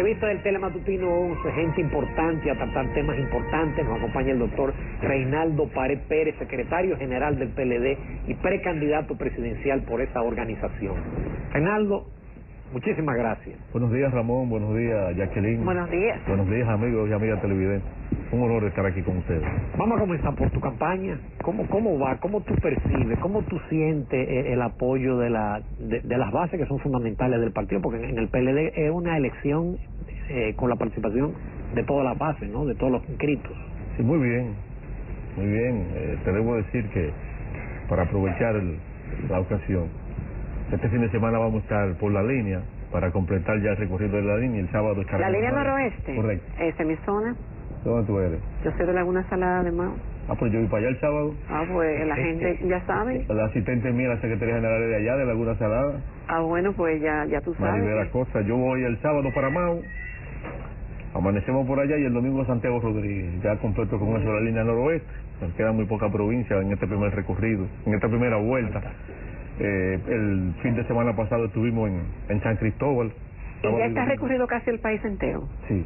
entrevista del Telematutino 11, gente importante a tratar temas importantes. Nos acompaña el doctor Reinaldo Pared Pérez, secretario general del PLD y precandidato presidencial por esa organización. Reinaldo, muchísimas gracias. Buenos días, Ramón. Buenos días, Jacqueline. Buenos días. Buenos días, amigos y amigas televidentes. Un honor estar aquí con ustedes. Vamos a comenzar por tu campaña. ¿Cómo va? ¿Cómo tú percibes? ¿Cómo tú sientes el apoyo de las bases que son fundamentales del partido? Porque en el PLD es una elección con la participación de todas las bases, ¿no? De todos los inscritos. Sí, muy bien. Muy bien. Te debo decir que para aprovechar la ocasión, este fin de semana vamos a estar por la línea para completar ya el recorrido de la línea. El sábado estaremos... ¿La línea noroeste? Correcto. ¿Esa es mi zona? ¿Dónde tú eres? Yo soy de Laguna Salada de Mao. Pues yo voy para allá el sábado. Pues la gente ya sabe. La asistente mía, la secretaria general de allá, de Laguna Salada. Bueno, pues ya tú sabes. Maribela Costa. Yo voy el sábado para Mao. Amanecemos por allá y el domingo a Santiago Rodríguez. Ya completo con eso la línea noroeste. Nos queda muy poca provincia en este primer recorrido, en esta primera vuelta. El fin de semana pasado estuvimos en San Cristóbal. ¿Y ya está recorrido casi el país entero? Sí.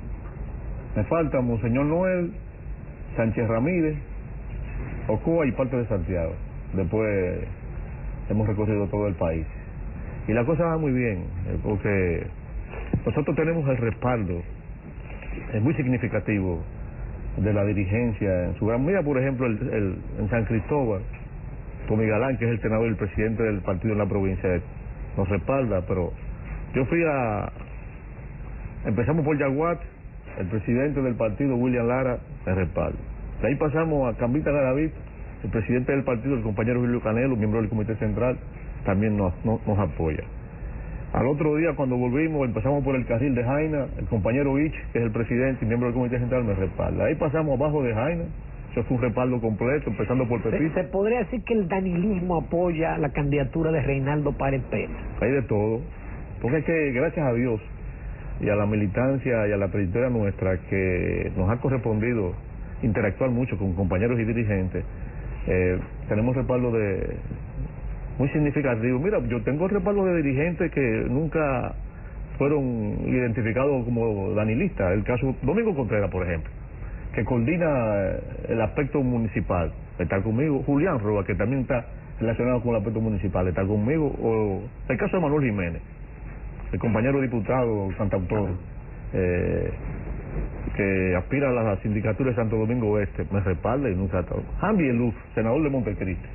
Me falta Monseñor Noel, Sánchez Ramírez, Ocoa y parte de Santiago. Después hemos recorrido todo el país. Y la cosa va muy bien, porque nosotros tenemos el respaldo, es muy significativo, de la dirigencia en su gran medida. Por ejemplo, en San Cristóbal, Tommy Galán, que es el senador y el presidente del partido en la provincia, nos respalda. Pero yo empezamos por Yaguat, el presidente del partido, William Lara, me respalda. De ahí pasamos a Cambita Garaví, el presidente del partido, el compañero Julio Canelo, miembro del Comité Central, también nos apoya. Al otro día, cuando volvimos, empezamos por el carril de Jaina, el compañero Ich, que es el presidente y miembro del Comité Central, me respalda. Ahí pasamos abajo de Jaina, eso fue un respaldo completo, empezando por Pepito. ¿Se podría decir que el danilismo apoya la candidatura de Reinaldo Pared Pérez? Hay de todo, porque es que, gracias a Dios, y a la militancia y a la trayectoria nuestra, que nos ha correspondido interactuar mucho con compañeros y dirigentes, tenemos respaldo muy significativo. Mira, yo tengo respaldo de dirigentes que nunca fueron identificados como danilistas. El caso Domingo Contreras, por ejemplo, que coordina el aspecto municipal, está conmigo. Julián Roa, que también está relacionado con el aspecto municipal, está conmigo. O el caso de Manuel Jiménez, el compañero diputado, cantautor, que aspira a la sindicatura de Santo Domingo Oeste, me respalda y nunca ha estado. Jambi Eluf, senador de Montecristi,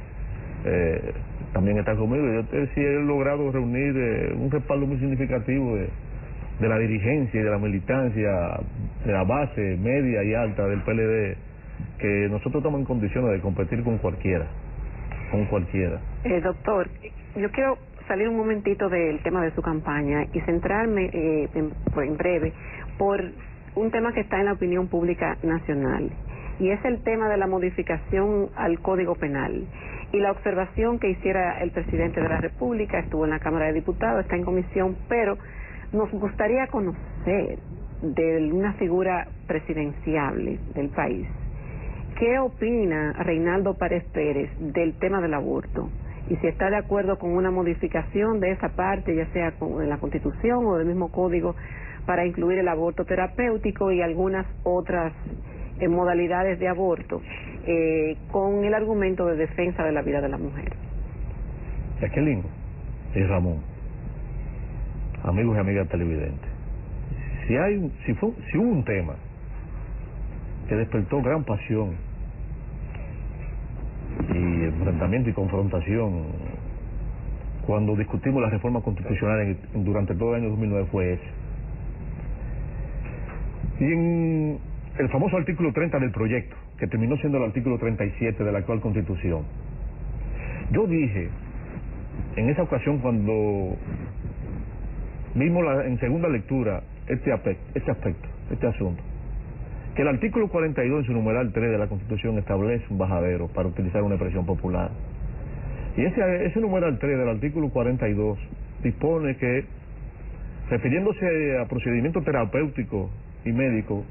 también está conmigo. Yo sí he logrado reunir un respaldo muy significativo de la dirigencia y de la militancia, de la base media y alta del PLD, que nosotros estamos en condiciones de competir con cualquiera. Doctor, yo quiero salir un momentito del tema de su campaña y centrarme en breve por un tema que está en la opinión pública nacional, y es el tema de la modificación al Código Penal y la observación que hiciera el presidente de la República. Estuvo en la Cámara de Diputados, está en comisión, pero nos gustaría conocer de una figura presidenciable del país, ¿qué opina Reinaldo Pared Pérez del tema del aborto? Y si está de acuerdo con una modificación de esa parte, ya sea en la Constitución o del mismo Código, para incluir el aborto terapéutico y algunas otras modalidades de aborto, con el argumento de defensa de la vida de la mujer. Jacqueline y Ramón, amigos y amigas televidentes, si hubo un tema que despertó gran pasión y enfrentamiento y confrontación cuando discutimos la reforma constitucional durante todo el año 2009, fue ese. Y en el famoso artículo 30 del proyecto, que terminó siendo el artículo 37 de la actual Constitución, yo dije en esa ocasión, cuando vimos en segunda lectura este asunto, que el artículo 42 en su numeral 3 de la Constitución establece un bajadero, para utilizar una expresión popular. Y ese numeral 3 del artículo 42 dispone que, refiriéndose a procedimientos terapéuticos y médicos,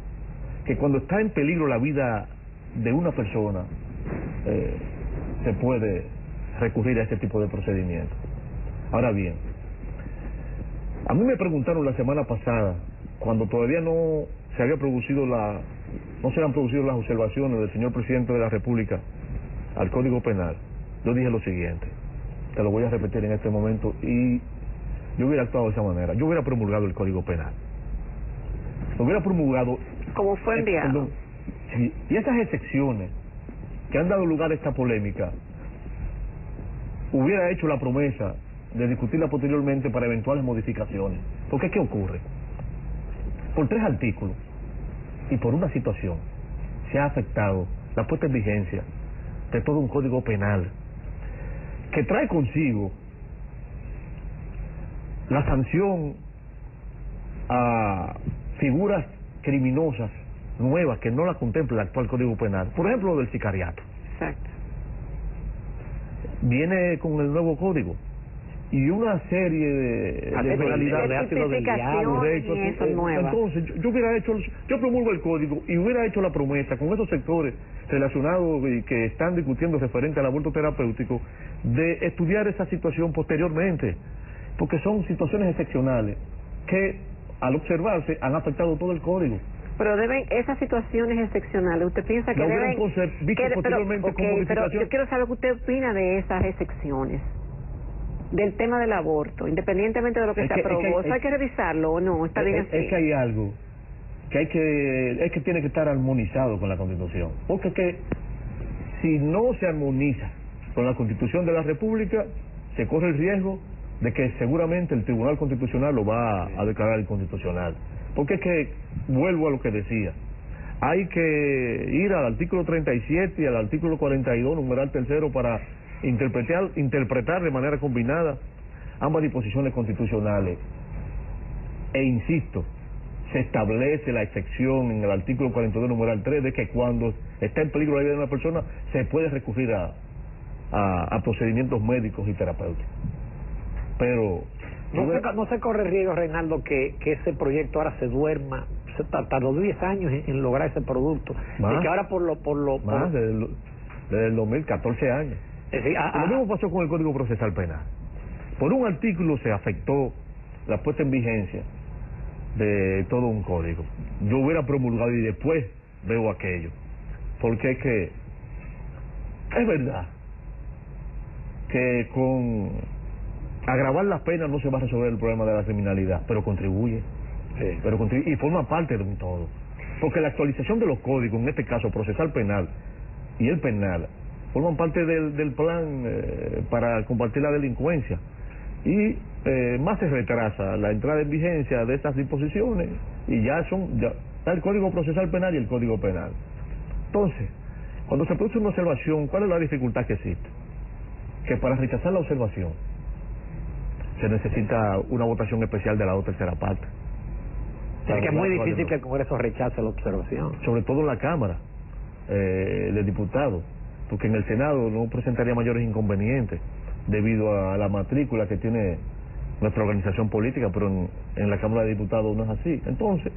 que cuando está en peligro la vida de una persona, se puede recurrir a este tipo de procedimientos. Ahora bien, a mí me preguntaron la semana pasada cuando todavía no se habían producido las observaciones del señor presidente de la República al Código Penal, yo dije lo siguiente, te lo voy a repetir en este momento, y yo hubiera actuado de esa manera. Yo hubiera promulgado el Código Penal. Lo hubiera promulgado... Como fue enviado. Sí, y esas excepciones que han dado lugar a esta polémica, hubiera hecho la promesa de discutirla posteriormente para eventuales modificaciones. Porque ¿qué ocurre? Por 3 artículos y por una situación se ha afectado la puesta en vigencia de todo un Código Penal que trae consigo la sanción a figuras criminosas nuevas que no la contempla el actual Código Penal. Por ejemplo, lo del sicariato. Exacto. Viene con el nuevo código y una serie de penalidades. Entonces, yo promulgo el código y hubiera hecho la promesa con esos sectores relacionados y que están discutiendo referente al aborto terapéutico, de estudiar esa situación posteriormente, porque son situaciones excepcionales que al observarse han afectado todo el código. Pero esas situaciones excepcionales, ¿usted piensa que deben pero yo quiero saber qué usted opina de esas excepciones del tema del aborto, independientemente de lo que se aprobó? ¿Eso hay que revisarlo o no? ¿Está bien así? Es que hay algo que tiene que estar armonizado con la Constitución, porque que si no se armoniza con la Constitución de la República, se corre el riesgo de que seguramente el Tribunal Constitucional lo va a declarar inconstitucional. Porque es que, vuelvo a lo que decía, hay que ir al artículo 37 y al artículo 42, numeral tercero, para interpretar de manera combinada ambas disposiciones constitucionales. E insisto, se establece la excepción en el artículo 42, numeral 3, de que cuando está en peligro la vida de una persona, se puede recurrir a procedimientos médicos y terapéuticos. Pero no se corre riesgo, Reinaldo, que ese proyecto ahora se duerma. Se tardó 10 años en lograr ese producto. Más, y que ahora desde el 2014 años. Lo mismo pasó con el Código Procesal Penal. Por un artículo se afectó la puesta en vigencia de todo un código. Yo hubiera promulgado y después veo aquello. Porque es verdad que con agravar las penas no se va a resolver el problema de la criminalidad, pero contribuye. Sí. Y forma parte de un todo. Porque la actualización de los códigos, en este caso procesal penal y el penal, forman parte del plan para combatir la delincuencia. Y más se retrasa la entrada en vigencia de estas disposiciones y ya está el Código Procesal Penal y el Código Penal. Entonces, cuando se produce una observación, ¿cuál es la dificultad que existe? Que para rechazar la observación se necesita una votación especial de la tercera parte. Es que es muy difícil que el Congreso rechace la observación. Sobre todo en la Cámara de Diputados, porque en el Senado no presentaría mayores inconvenientes debido a la matrícula que tiene nuestra organización política, pero en la Cámara de Diputados no es así. Entonces,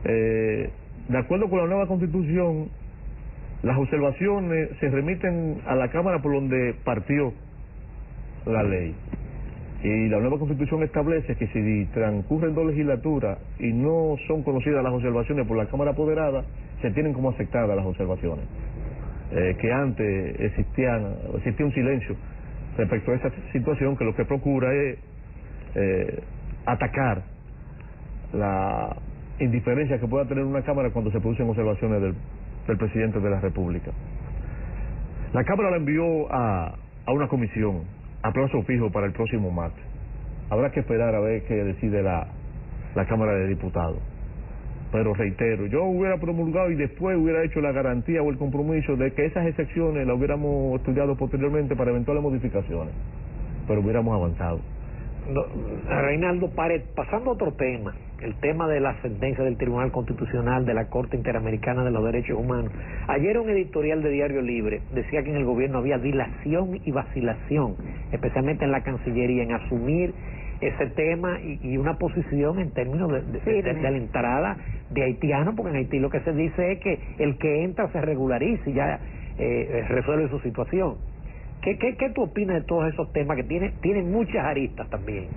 de acuerdo con la nueva Constitución, las observaciones se remiten a la Cámara por donde partió la ley. Y la nueva Constitución establece que si transcurren 2 legislaturas y no son conocidas las observaciones por la Cámara apoderada, se tienen como aceptadas las observaciones. Que antes existía un silencio respecto a esa situación, que lo que procura es atacar la indiferencia que pueda tener una Cámara cuando se producen observaciones del presidente de la República. La Cámara la envió a una comisión a plazo fijo para el próximo martes. Habrá que esperar a ver qué decide la Cámara de Diputados. Pero reitero, yo hubiera promulgado y después hubiera hecho la garantía o el compromiso de que esas excepciones las hubiéramos estudiado posteriormente para eventuales modificaciones, pero hubiéramos avanzado. Reinaldo, pasando a otro tema, el tema de la sentencia del Tribunal Constitucional de la Corte Interamericana de los Derechos Humanos. Ayer un editorial de Diario Libre decía que en el gobierno había dilación y vacilación, especialmente en la Cancillería, en asumir ese tema y una posición en términos de la entrada de haitianos, porque en Haití lo que se dice es que el que entra se regulariza y ya resuelve su situación. ¿Qué tú opinas de todos esos temas que tienen muchas aristas también?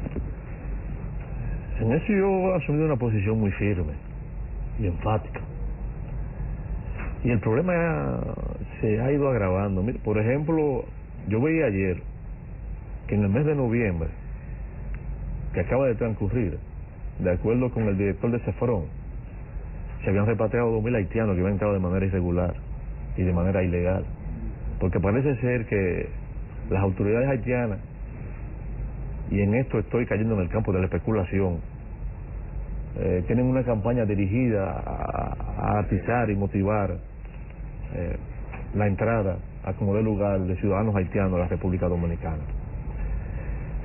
En eso yo he asumido una posición muy firme y enfática. Y el problema se ha ido agravando. Mire, por ejemplo, yo veía ayer que en el mes de noviembre, que acaba de transcurrir, de acuerdo con el director de Cefron, se habían repatriado 2.000 haitianos que habían entrado de manera irregular y de manera ilegal. Porque parece ser que las autoridades haitianas, y en esto estoy cayendo en el campo de la especulación, tienen una campaña dirigida a atizar y motivar la entrada a como dé lugar de ciudadanos haitianos a la República Dominicana.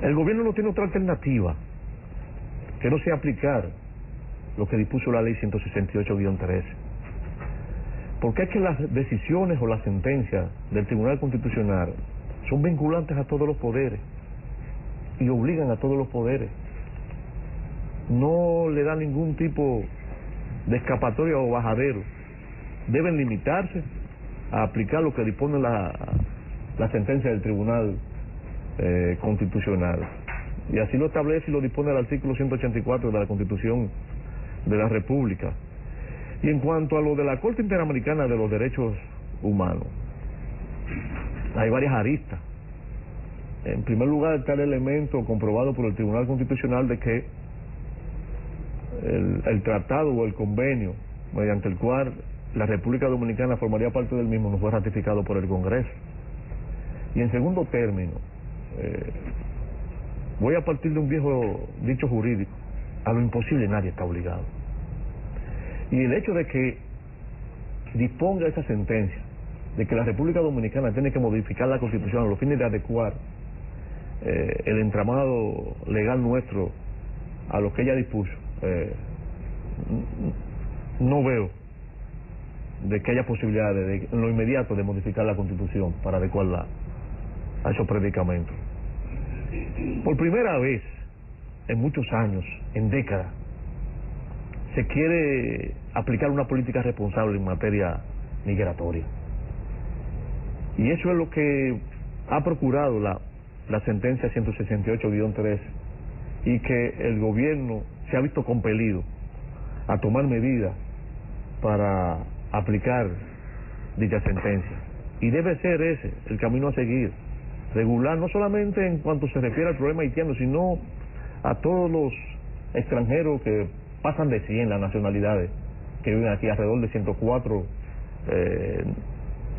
El gobierno no tiene otra alternativa que no sea aplicar lo que dispuso la ley 168-13. Porque es que las decisiones o las sentencias del Tribunal Constitucional son vinculantes a todos los poderes y obligan a todos los poderes. No le dan ningún tipo de escapatoria o bajadero. Deben limitarse a aplicar lo que dispone la sentencia del Tribunal Constitucional. Y así lo establece y lo dispone el artículo 184 de la Constitución de la República. Y en cuanto a lo de la Corte Interamericana de los Derechos Humanos, hay varias aristas. En primer lugar está el elemento comprobado por el Tribunal Constitucional de que el tratado o el convenio mediante el cual la República Dominicana formaría parte del mismo no fue ratificado por el Congreso. Y en segundo término, voy a partir de un viejo dicho jurídico: a lo imposible nadie está obligado. Y el hecho de que disponga esa sentencia de que la República Dominicana tiene que modificar la Constitución a los fines de adecuar el entramado legal nuestro a lo que ella dispuso, no veo de que haya posibilidades de, en lo inmediato, de modificar la Constitución para adecuarla a esos predicamentos. Por primera vez en muchos años, en décadas, se quiere aplicar una política responsable en materia migratoria. Y eso es lo que ha procurado la sentencia 168-3, y que el gobierno se ha visto compelido a tomar medidas para aplicar dicha sentencia. Y debe ser ese el camino a seguir, regular no solamente en cuanto se refiere al problema haitiano, sino a todos los extranjeros que pasan de 100 las nacionalidades que viven aquí, alrededor de 104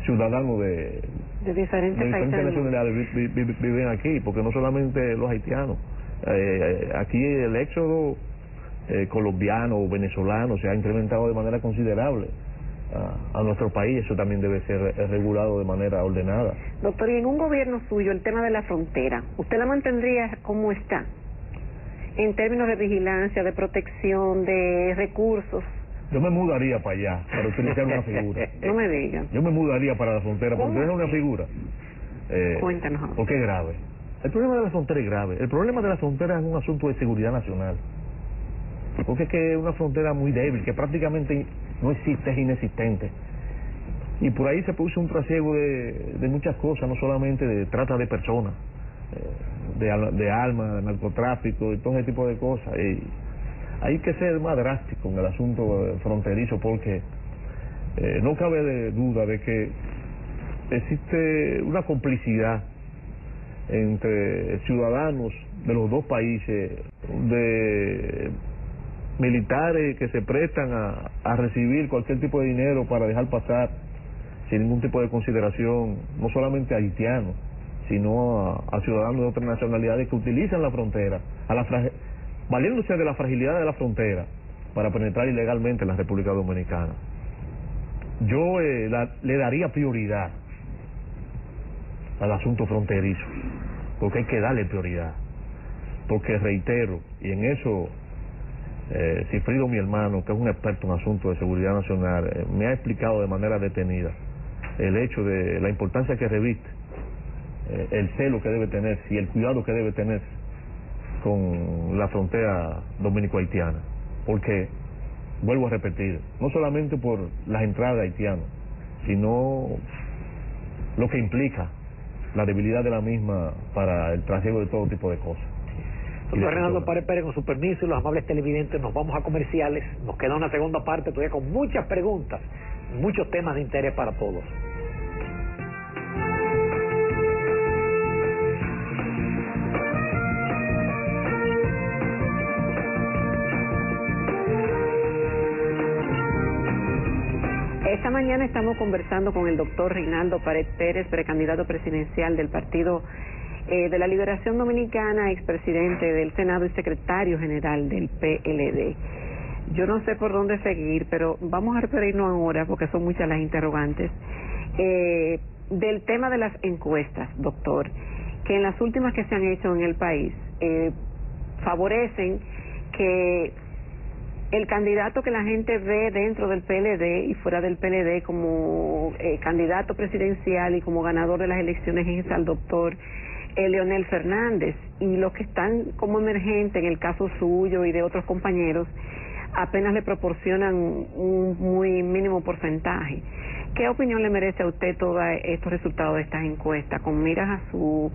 ciudadanos de diferentes nacionalidades viven aquí, porque no solamente los haitianos. Aquí el éxodo colombiano o venezolano se ha incrementado de manera considerable a nuestro país. Eso también debe ser regulado de manera ordenada. Doctor, y en un gobierno suyo, el tema de la frontera, ¿usted la mantendría como está? En términos de vigilancia, de protección, de recursos. Yo me mudaría para allá, para utilizar una figura. No me digan. Yo me mudaría para la frontera, para utilizar una figura. Cuéntanos. Porque es grave. El problema de la frontera es grave. El problema de la frontera es un asunto de seguridad nacional. Porque es que es una frontera muy débil, que prácticamente no existe, es inexistente. Y por ahí se produce un trasiego de muchas cosas, no solamente de trata de personas, de armas, de narcotráfico y todo ese tipo de cosas. Y hay que ser más drástico en el asunto fronterizo, porque no cabe duda de que existe una complicidad entre ciudadanos de los dos países, de militares que se prestan a recibir cualquier tipo de dinero para dejar pasar sin ningún tipo de consideración, no solamente a haitianos, sino a ciudadanos de otras nacionalidades que utilizan la frontera, valiéndose de la fragilidad de la frontera para penetrar ilegalmente en la República Dominicana. Yo le daría prioridad al asunto fronterizo, porque hay que darle prioridad, porque reitero, y en eso Cifrido, mi hermano, que es un experto en asuntos de seguridad nacional, me ha explicado de manera detenida el hecho de la importancia que reviste, el celo que debe tener y el cuidado que debe tener con la frontera dominico-haitiana, porque, vuelvo a repetir, no solamente por las entradas de haitianos, sino lo que implica la debilidad de la misma para el trasiego de todo tipo de cosas. Doctor Reinaldo Pared Pérez, con su permiso y los amables televidentes, nos vamos a comerciales. Nos queda una segunda parte todavía con muchas preguntas, muchos temas de interés para todos. Esta mañana estamos conversando con el doctor Reinaldo Pared Pérez, precandidato presidencial del Partido de la Liberación Dominicana, expresidente del Senado y secretario general del PLD. Yo no sé por dónde seguir, pero vamos a referirnos ahora, porque son muchas las interrogantes, del tema de las encuestas, doctor, que en las últimas que se han hecho en el país favorecen que el candidato que la gente ve dentro del PLD y fuera del PLD como candidato presidencial y como ganador de las elecciones es al doctor Leonel Fernández, y los que están como emergentes en el caso suyo y de otros compañeros apenas le proporcionan un muy mínimo porcentaje. ¿Qué opinión le merece a usted todos estos resultados de estas encuestas con miras a su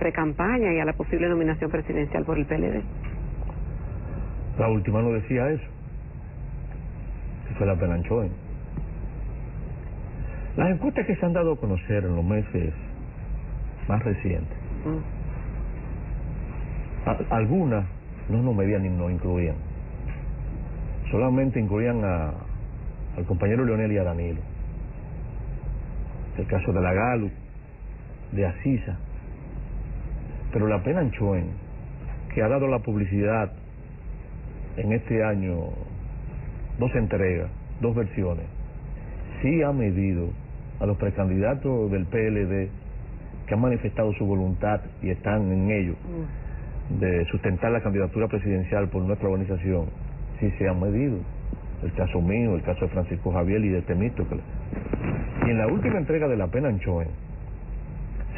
precampaña y a la posible nominación presidencial por el PLD? La última no decía eso, que fue la Penanchoen. Las encuestas que se han dado a conocer en los meses más recientes, algunas no nos medían ni nos incluían, solamente incluían al compañero Leonel y a Danilo. El caso de la Gallup, de Asisa, pero la Penanchoen, que ha dado la publicidad en este año 2 entregas, 2 versiones, sí ha medido a los precandidatos del PLD que han manifestado su voluntad y están en ello de sustentar la candidatura presidencial por nuestra organización. Sí se han medido, el caso mío, el caso de Francisco Javier y de Temístocles. Y en la última entrega de la Penanchoen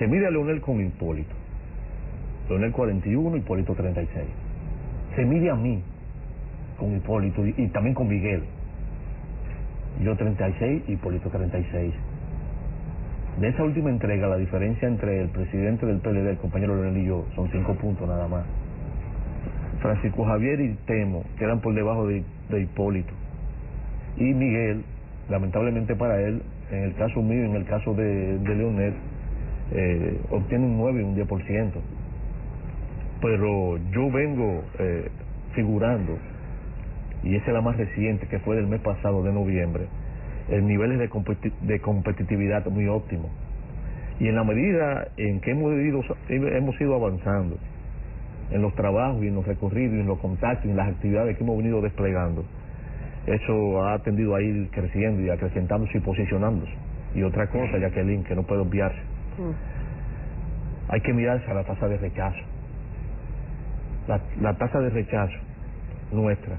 se mide a Leonel con Hipólito, Leonel 41, Hipólito 36. Se mide a mí con Hipólito y también con Miguel, yo 36, Hipólito 36. De esa última entrega, la diferencia entre el presidente del PLD, el compañero Leonel, y yo son 5 puntos nada más. Francisco Javier y Temo quedan por debajo de Hipólito, y Miguel, lamentablemente para él, en el caso mío y en el caso de Leonel, obtiene un 9 y un 10%. Pero yo vengo figurando, y esa es la más reciente, que fue del mes pasado, de noviembre, en niveles de competitividad muy óptimos. Y en la medida en que hemos ido avanzando en los trabajos y en los recorridos y en los contactos y en las actividades que hemos venido desplegando, eso ha tendido a ir creciendo y acrecentándose y posicionándose. Y otra cosa, Jacqueline, que no puede obviarse, hay que mirarse a la tasa de rechazo. La tasa de rechazo nuestra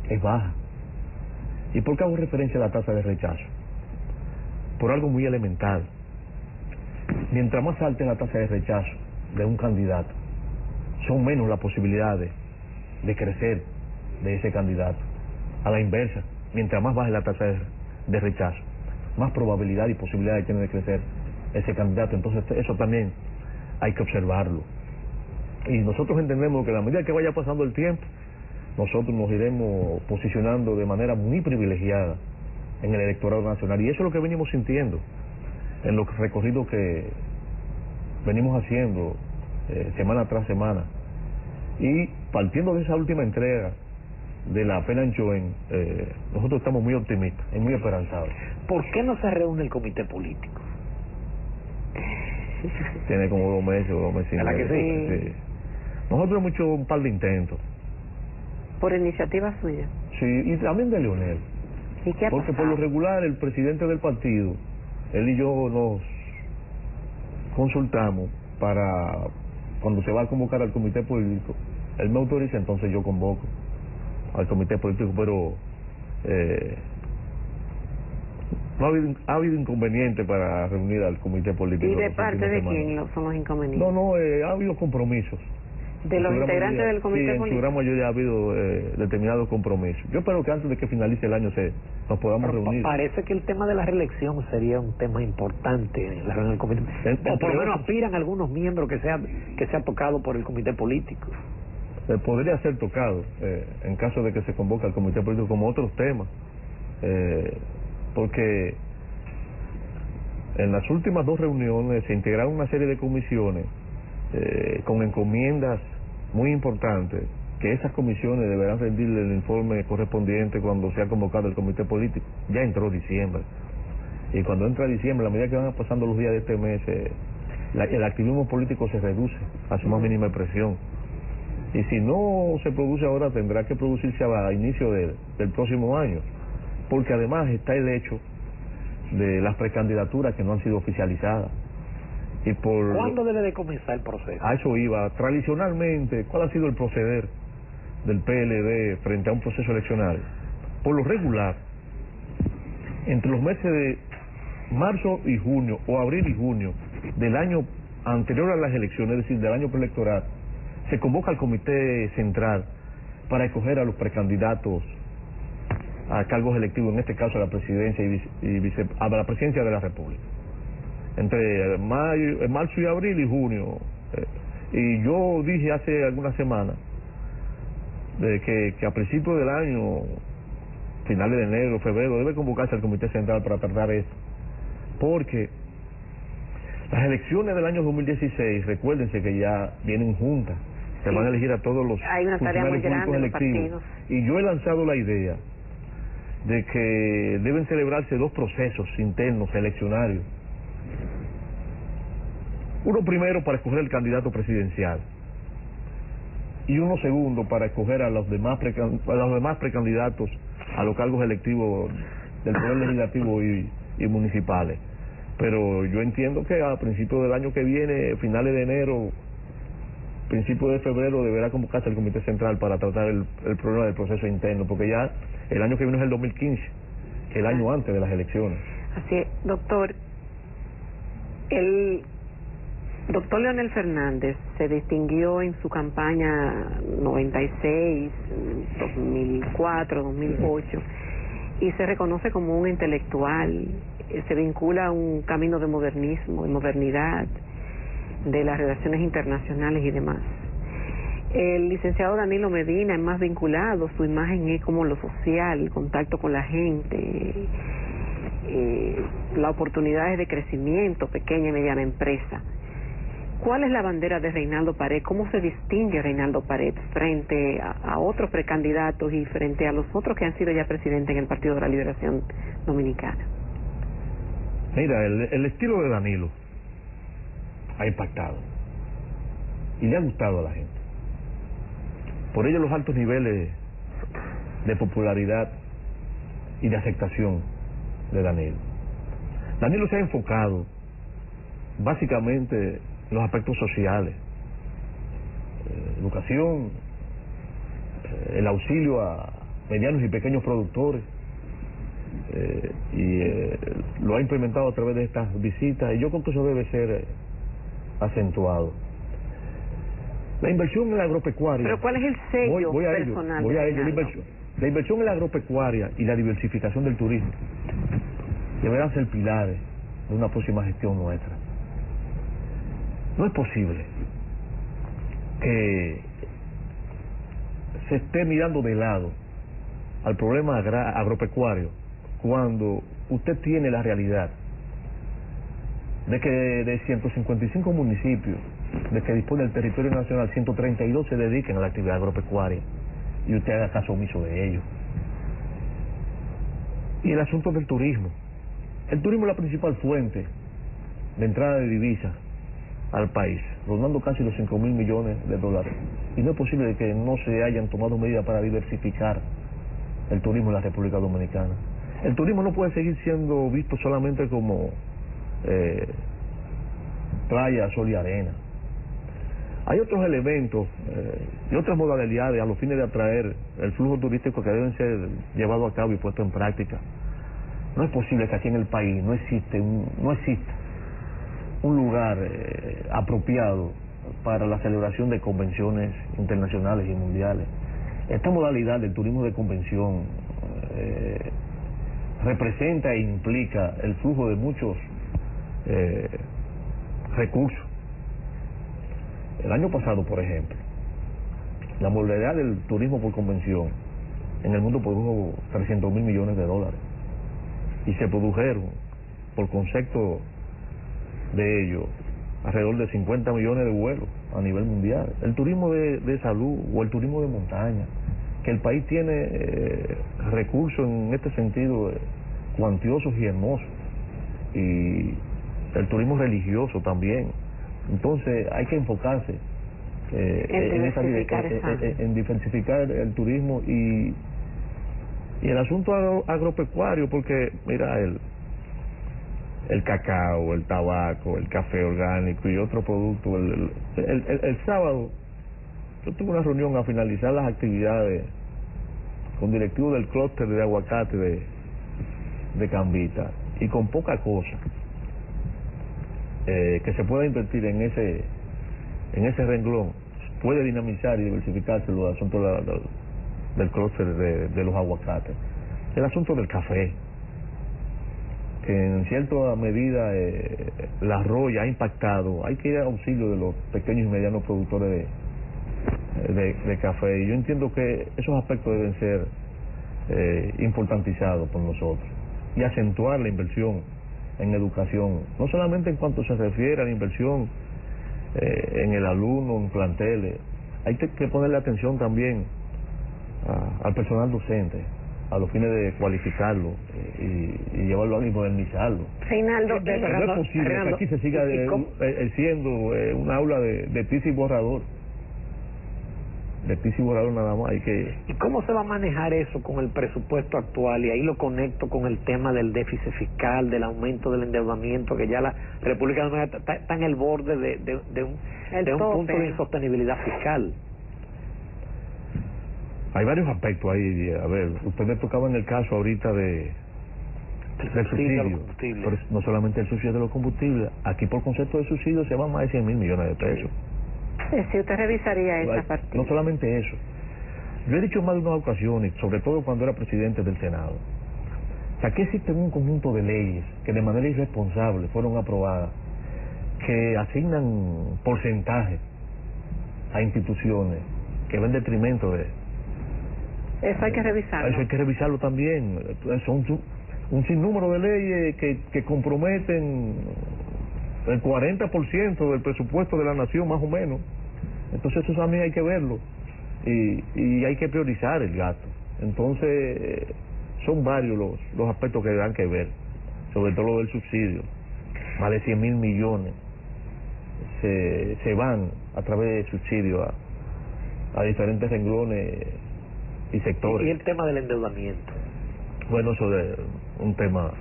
es baja. ¿Y por qué hago referencia a la tasa de rechazo? Por algo muy elemental. Mientras más alta es la tasa de rechazo de un candidato, son menos las posibilidades de crecer de ese candidato. A la inversa, mientras más baja es la tasa de rechazo, más probabilidad y posibilidad tiene de crecer ese candidato. Entonces eso también hay que observarlo. Y nosotros entendemos que a la medida que vaya pasando el tiempo, nosotros nos iremos posicionando de manera muy privilegiada en el electorado nacional. Y eso es lo que venimos sintiendo en los recorridos que venimos haciendo semana tras semana. Y partiendo de esa última entrega de la Penanchoen, nosotros estamos muy optimistas y muy esperanzados. ¿Por qué no se reúne el comité político? Tiene como 2 meses o 2 meses y medio. ¿Verdad que sí? Nosotros hemos hecho un par de intentos. ¿Por iniciativa suya? Sí, y también de Leonel. ¿Y qué ha Porque pasado? por lo regular el presidente del partido, él y yo nos consultamos para, cuando se va a convocar al comité político, él me autoriza, entonces yo convoco al comité político, pero no ha habido inconveniente para reunir al comité político. ¿Y de parte de quién son los inconvenientes? No, ha habido compromisos. ¿De los integrantes del comité político? Sí, en su gran mayoría ha habido determinados compromisos. Yo espero que antes de que finalice el año nos podamos reunir. Parece que el tema de la reelección sería un tema importante en la reunión del comité. O por lo menos aspiran algunos miembros que sea tocado por el comité político. podría ser tocado en caso de que se convoque al comité político como otros temas, porque en las últimas 2 reuniones se integraron una serie de comisiones con encomiendas muy importantes, que esas comisiones deberán rendirle el informe correspondiente cuando sea convocado el comité político. Ya entró diciembre, y cuando entra diciembre, a medida que van pasando los días de este mes, el activismo político se reduce a su más mínima expresión, y si no se produce ahora, tendrá que producirse a inicio del próximo año, porque además está el hecho de las precandidaturas que no han sido oficializadas. Y ¿Cuándo debe de comenzar el proceso? A eso iba. Tradicionalmente, ¿cuál ha sido el proceder del PLD frente a un proceso eleccionario? Por lo regular, entre los meses de marzo y junio, o abril y junio, del año anterior a las elecciones, es decir, del año preelectoral, se convoca al comité central para escoger a los precandidatos a cargos electivos, en este caso a la presidencia a la presidencia de la República, entre marzo y abril y junio. Y yo dije hace algunas semanas de que a principios del año, finales de enero, febrero, debe convocarse al comité central para tratar esto, porque las elecciones del año 2016, recuérdense que ya vienen juntas, se van a elegir a todos los funcionarios públicos electivos, y yo he lanzado la idea de que deben celebrarse 2 procesos internos eleccionarios. Uno primero para escoger el candidato presidencial, y uno segundo para escoger a los demás precandidatos a los cargos electivos del Poder Legislativo y municipales. Pero yo entiendo que a principios del año que viene, finales de enero, principios de febrero, deberá convocarse el Comité Central para tratar el problema del proceso interno, porque ya el año que viene es el 2015, el año antes de las elecciones. Así es, doctor. El doctor Leonel Fernández se distinguió en su campaña 96, 2004, 2008, y se reconoce como un intelectual, se vincula a un camino de modernismo y modernidad, de las relaciones internacionales y demás. El licenciado Danilo Medina es más vinculado, su imagen es como lo social, el contacto con la gente, las oportunidades de crecimiento, pequeña y mediana empresa. ¿Cuál es la bandera de Reinaldo Pared? ¿Cómo se distingue Reinaldo Pared frente a otros precandidatos y frente a los otros que han sido ya presidentes en el Partido de la Liberación Dominicana? Mira, el estilo de Danilo ha impactado y le ha gustado a la gente. Por ello los altos niveles de popularidad y de aceptación de Danilo. Danilo se ha enfocado básicamente en los aspectos sociales, educación, el auxilio a medianos y pequeños productores, lo ha implementado a través de estas visitas, y yo creo que eso debe ser acentuado. La inversión en la agropecuaria. ¿Pero cuál es el sello personal? Voy a ello. La inversión en la agropecuaria y la diversificación del turismo deberán ser pilares de una próxima gestión nuestra. No es posible que se esté mirando de lado al problema agropecuario cuando usted tiene la realidad de que de 155 municipios de que dispone el territorio nacional, 132 se dedican a la actividad agropecuaria, y usted haga caso omiso de ello. Y el asunto del turismo. El turismo es la principal fuente de entrada de divisas al país, rondando casi los 5.000 millones de dólares. Y no es posible que no se hayan tomado medidas para diversificar el turismo en la República Dominicana. El turismo no puede seguir siendo visto solamente como playa, sol y arena. Hay otros elementos y otras modalidades a los fines de atraer el flujo turístico que deben ser llevados a cabo y puestos en práctica. No es posible que aquí en el país no exista un lugar apropiado para la celebración de convenciones internacionales y mundiales. Esta modalidad del turismo de convención representa e implica el flujo de muchos recursos. El año pasado, por ejemplo, La modalidad del turismo por convención en el mundo produjo 300.000 millones de dólares y se produjeron, por concepto de ello, alrededor de 50 millones de vuelos a nivel mundial. El turismo de salud o el turismo de montaña, que el país tiene recursos en este sentido cuantiosos y hermosos, y el turismo religioso también. Entonces hay que enfocarse en diversificar el turismo y el asunto agropecuario, porque mira, el cacao, el tabaco, el café orgánico y otros productos. El sábado yo tuve una reunión a finalizar las actividades con directivos del clúster de aguacate de Cambita, y con poca cosa que se pueda invertir en ese renglón puede dinamizar y diversificarse los asuntos del clúster de los aguacates. El asunto del café, que en cierta medida la arroya ha impactado. Hay que ir a auxilio de los pequeños y medianos productores de café, y yo entiendo que esos aspectos deben ser importantizados por nosotros, y acentuar la inversión en educación, no solamente en cuanto se refiere a la inversión en el alumno, en planteles. Hay que ponerle atención también al personal docente, a los fines de cualificarlo y llevarlo a modernizarlo. Reinaldo, no es posible que aquí se siga siendo un aula de tiza y borrador. De tiza y borrador nada más. ¿Y cómo se va a manejar eso con el presupuesto actual? Y ahí lo conecto con el tema del déficit fiscal, del aumento del endeudamiento, que ya la República Dominicana está en el borde de un punto de insostenibilidad fiscal. Hay varios aspectos ahí. A ver, usted me tocaba en el caso ahorita del subsidio, pero no solamente el subsidio de los combustibles. Aquí por concepto de subsidio se van más de 100.000 millones de pesos. Si usted revisaría esa partida. No solamente eso. Yo he dicho más de unas ocasiones, sobre todo cuando era presidente del Senado, que aquí existen un conjunto de leyes que de manera irresponsable fueron aprobadas, que asignan porcentajes a instituciones que van en detrimento de... Eso hay que revisarlo. Eso hay que revisarlo también. Son un sinnúmero de leyes que comprometen el 40% del presupuesto de la nación, más o menos. Entonces eso también hay que verlo, y hay que priorizar el gasto. Entonces son varios los aspectos que dan que ver, sobre todo lo del subsidio. Más de 100.000 millones se van a través de subsidios a diferentes renglones y sectores. ¿Y el tema del endeudamiento? Bueno, eso es un tema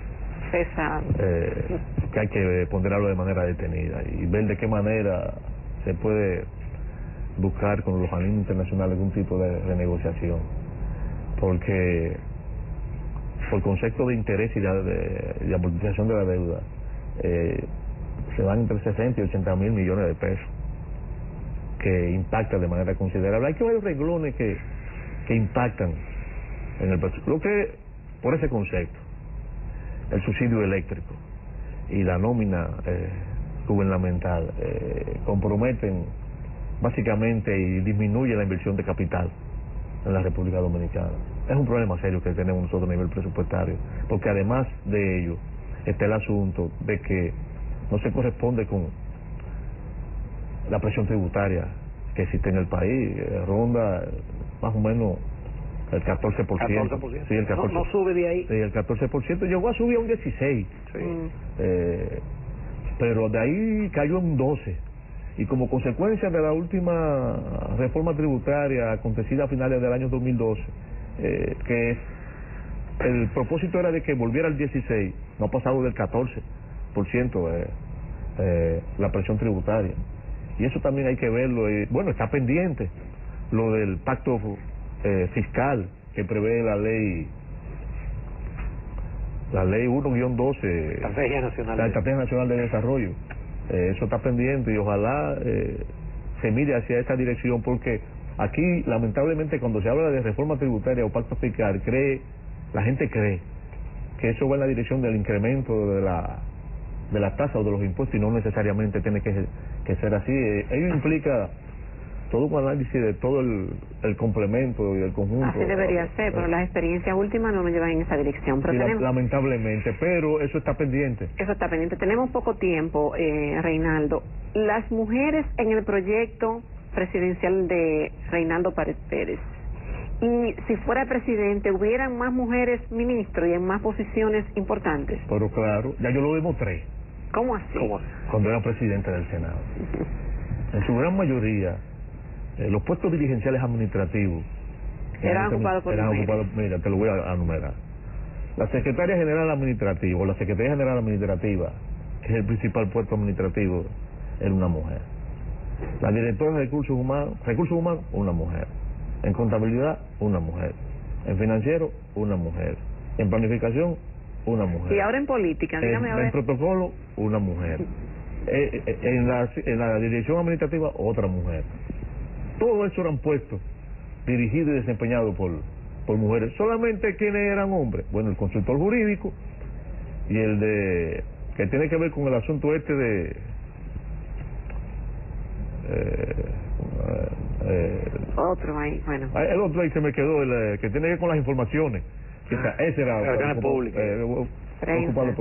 que hay que ponderarlo de manera detenida y ver de qué manera se puede buscar con los organismos internacionales algún tipo de renegociación, porque por concepto de interés y de amortización de la deuda se van entre 60 y 80.000 millones de pesos, que impactan de manera considerable. Hay que ver los renglones que impactan en el presupuesto. Creo que por ese concepto, el subsidio eléctrico y la nómina gubernamental comprometen básicamente y disminuyen la inversión de capital en la República Dominicana. Es un problema serio que tenemos nosotros a nivel presupuestario, porque además de ello está el asunto de que no se corresponde con la presión tributaria que existe en el país. Ronda más o menos el 14%. 14%. Sí, el 14%. No sube de ahí. Sí, el 14%. Llegó a subir a un 16%. Sí. Pero de ahí cayó en un 12%. Y como consecuencia de la última reforma tributaria acontecida a finales del año 2012, que el propósito era de que volviera al 16%, no ha pasado del 14% la presión tributaria. Y eso también hay que verlo. Bueno, está pendiente lo del pacto fiscal que prevé la ley 1-12, Estrategia Nacional, la Estrategia Nacional de Desarrollo. Eso está pendiente y ojalá se mire hacia esta dirección, porque aquí lamentablemente cuando se habla de reforma tributaria o pacto fiscal, la gente cree que eso va en la dirección del incremento de la tasa o de los impuestos, y no necesariamente tiene que ser así. Ello implica todo un análisis de todo el complemento y el conjunto. Así debería ser, pero las experiencias últimas no nos llevan en esa dirección. Pero Sí, tenemos, lamentablemente, pero eso está pendiente. eso está pendiente. Tenemos poco tiempo, Reinaldo. Las mujeres en el proyecto presidencial de Reinaldo Pared Pérez, y si fuera presidente, ¿hubieran más mujeres ministros y en más posiciones importantes? Pero claro, ya yo lo demostré. ¿Cómo así? Cuando era presidente del Senado. En su gran mayoría, los puestos dirigenciales administrativos eran ocupados por mujeres. Mira, te lo voy a enumerar. La secretaria general administrativa, o la secretaria general administrativa, que es el principal puesto administrativo, era una mujer. La directora de recursos humanos, una mujer. En contabilidad, una mujer. En financiero, una mujer. En planificación, una mujer. Y ahora en política, dígame en protocolo, una mujer. En la dirección administrativa, otra mujer. Todos esos eran puestos dirigidos y desempeñados por mujeres. Solamente quienes eran hombres. Bueno, el consultor jurídico y el de que tiene que ver con el asunto este de otro ahí, bueno. El otro ahí se me quedó, el que tiene que ver con las informaciones. Ese era ocupado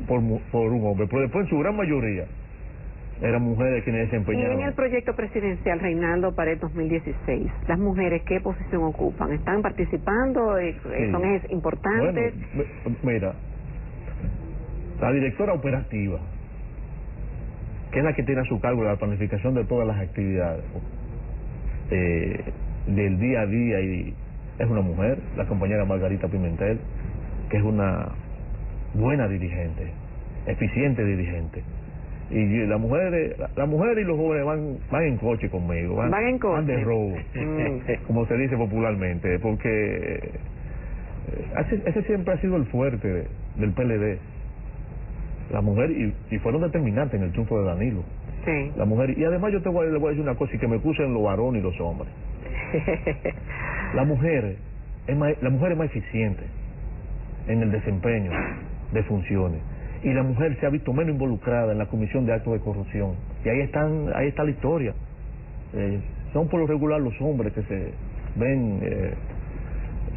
por un hombre, pero después en su gran mayoría eran mujeres quienes desempeñaban. Y en el proyecto presidencial Reinaldo Pared 2016, ¿las mujeres qué posición ocupan? ¿Están participando? Sí. ¿Son importantes? Bueno, mira, la directora operativa, que es la que tiene a su cargo la planificación de todas las actividades del día a día, y es una mujer, la compañera Margarita Pimentel, que es una buena dirigente, eficiente dirigente. Y la mujer y los jóvenes van en coche conmigo, van en coche, van de robo, como se dice popularmente, porque ese siempre ha sido el fuerte del PLD. La mujer, y fueron determinantes en el triunfo de Danilo. Sí. La mujer, y además yo le voy a decir una cosa, y que me acusen los varones y los hombres. La mujer es más eficiente en el desempeño de funciones, y la mujer se ha visto menos involucrada en la comisión de actos de corrupción, y ahí está la historia. Son por lo regular los hombres que se ven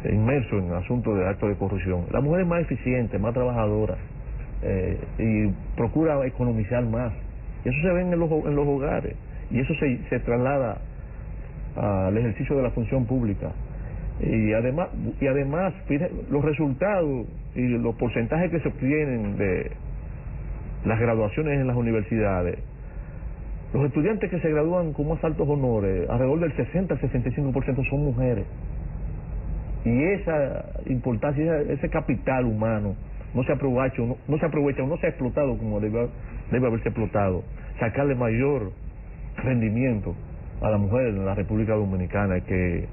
inmersos en asuntos de actos de corrupción. La mujer es más eficiente, más trabajadora, y procura economizar más, y eso se ve en los hogares, y eso se traslada al ejercicio de la función pública. Y además los resultados y los porcentajes que se obtienen de las graduaciones en las universidades, los estudiantes que se gradúan con más altos honores, alrededor del 60 al 65% son mujeres. Y esa importancia, ese capital humano no se aprovecha o no se ha explotado como debe haberse explotado. Sacarle mayor rendimiento a la mujer en la República Dominicana, que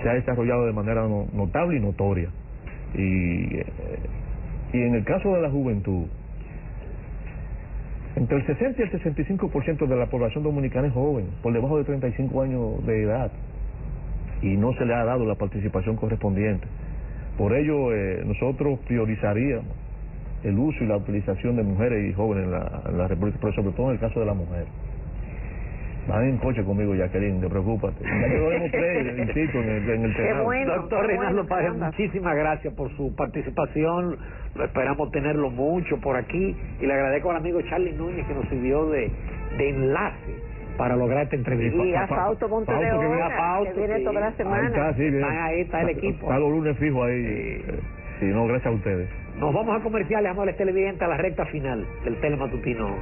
se ha desarrollado de manera notable y notoria. Y en el caso de la juventud, entre el 60 y el 65% de la población dominicana es joven, por debajo de 35 años de edad, y no se le ha dado la participación correspondiente. Por ello, nosotros priorizaríamos el uso y la utilización de mujeres y jóvenes en la República, pero sobre todo en el caso de la mujer. Van en coche conmigo, Jacqueline, te preocúpate. Ya te lo demostré, insisto, en el Senado. Bueno, doctor Reinaldo Pared, muchísimas gracias por su participación. Lo esperamos tenerlo mucho por aquí. Y le agradezco al amigo Charlie Núñez, que nos sirvió de enlace para lograr esta entrevista. Y a Fausto Monte de Oca, que viene toda la semana. Ahí está el equipo. Está los lunes fijo ahí. Sí, no, gracias a ustedes. Nos vamos a comerciales, amables televidentes, a la recta final del Telematutino.